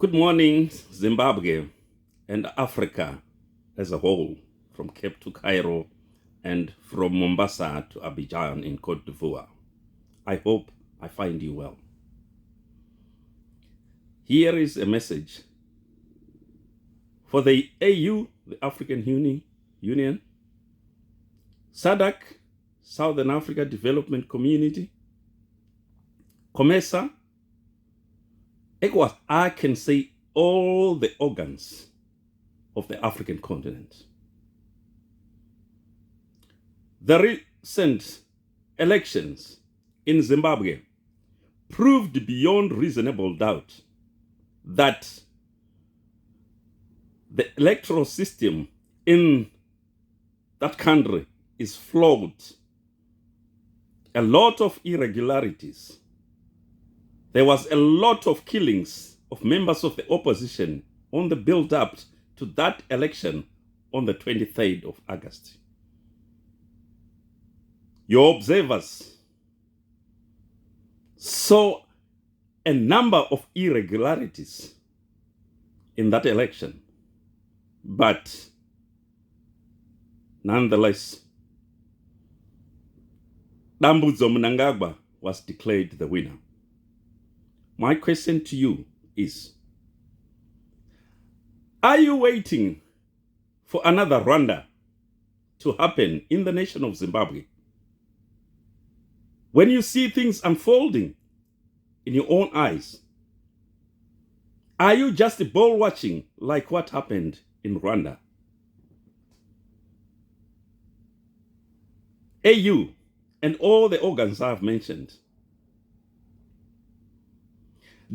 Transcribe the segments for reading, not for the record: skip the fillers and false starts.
Good morning, Zimbabwe and Africa as a whole, from Cape to Cairo and from Mombasa to Abidjan in Cote d'Ivoire. I hope I find you well. Here is a message for the AU, the African Union, Sadc, Southern Africa Development Community, COMESA, ECOWAS, I can say all the organs of the African continent. The recent elections in Zimbabwe proved beyond reasonable doubt that the electoral system in that country is flawed. A lot of irregularities. There was a lot of killings of members of the opposition on the build-up to that election on the 23rd of August. Your observers saw a number of irregularities in that election, but nonetheless, Dambudzo Mnangagwa was declared the winner. My question to you is, are you waiting for another Rwanda to happen in the nation of Zimbabwe? When you see things unfolding in your own eyes, are you just ball watching like what happened in Rwanda? AU and all the organs I've mentioned,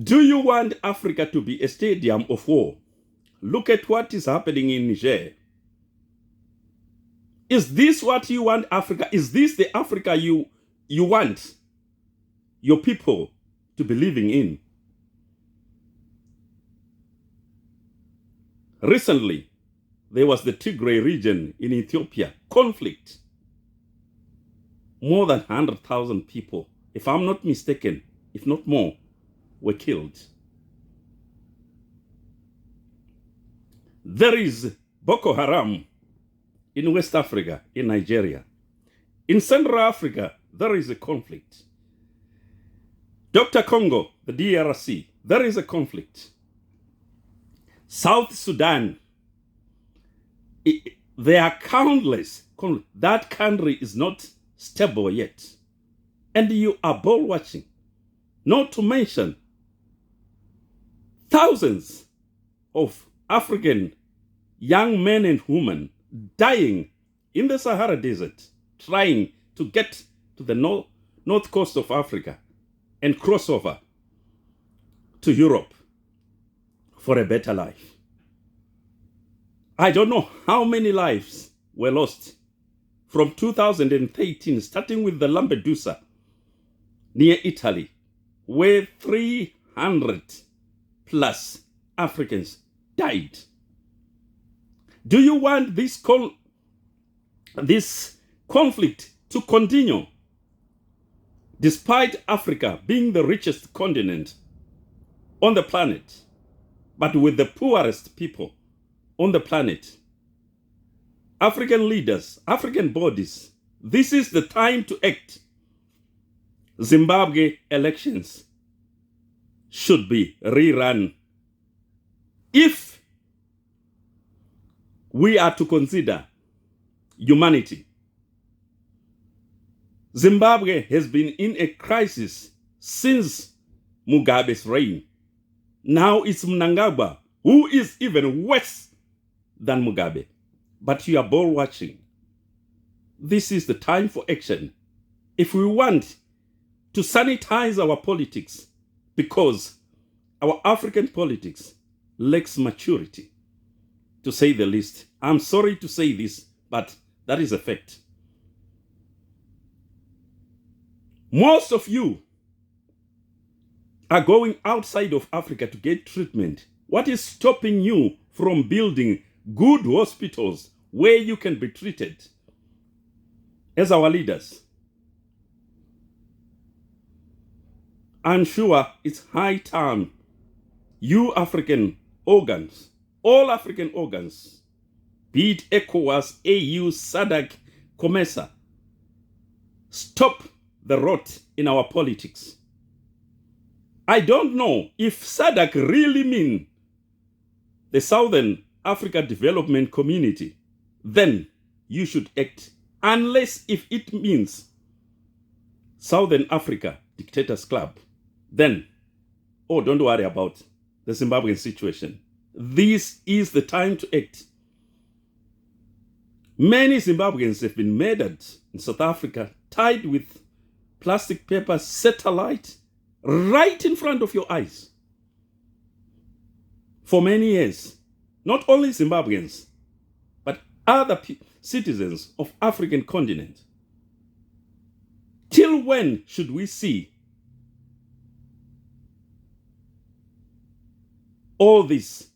do you want Africa to be a stadium of war? Look at what is happening in Niger. Is this what you want, Africa? Is this the Africa you want your people to be living in? Recently, there was the Tigray region in Ethiopia, conflict. More than 100,000 people, if I'm not mistaken, if not more, were killed. There is Boko Haram in West Africa, in Nigeria. In Central Africa, there is a conflict. Dr. Congo, the DRC, there is a conflict. South Sudan, there are countless conflicts. That country is not stable yet. And you are ball watching. Not to mention thousands of African young men and women dying in the Sahara Desert, trying to get to the north coast of Africa and cross over to Europe for a better life. I don't know how many lives were lost from 2013, starting with the Lampedusa near Italy, where 300 plus Africans died. Do you want this conflict to continue? Despite Africa being the richest continent on the planet, but with the poorest people on the planet, African leaders, African bodies, this is the time to act. Zimbabwe elections should be rerun. If we are to consider humanity, Zimbabwe has been in a crisis since Mugabe's reign. Now it's Mnangagwa, who is even worse than Mugabe. But you are ball watching. This is the time for action. If we want to sanitize our politics, because our African politics lacks maturity, to say the least. I'm sorry to say this, but that is a fact. Most of you are going outside of Africa to get treatment. What is stopping you from building good hospitals where you can be treated? As our leaders, I'm sure it's high time you African organs, all African organs, be it ECOWAS, AU, Sadc, COMESA, stop the rot in our politics. I don't know if Sadc really mean the Southern Africa Development Community, then you should act. Unless if it means Southern Africa Dictators Club, then, oh, don't worry about the Zimbabwean situation. This is the time to act. Many Zimbabweans have been murdered in South Africa, tied with plastic paper satellite right in front of your eyes. For many years, not only Zimbabweans, but other citizens of African continent. Till when should we see all this?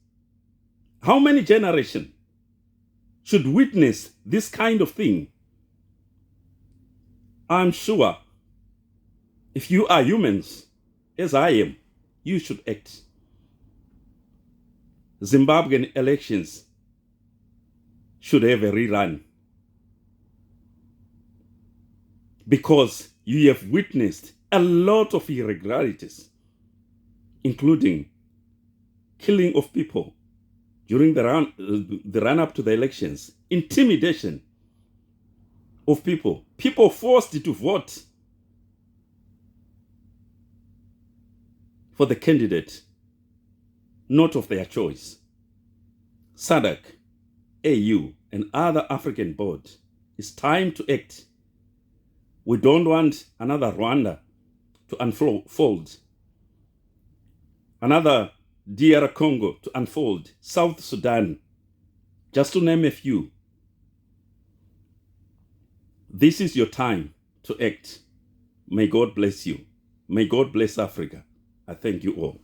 How many generations should witness this kind of thing? I'm sure if you are humans, as I am, you should act. Zimbabwean elections should have a rerun, because you have witnessed a lot of irregularities, including killing of people during the run-up to the elections, intimidation of people forced to vote for the candidate not of their choice. Sadc, AU, and other African boards, it's time to act. We don't want another Rwanda to unfold, another DR Congo to unfold, South Sudan, just to name a few. This is your time to act. May God bless you. May God bless Africa. I thank you all.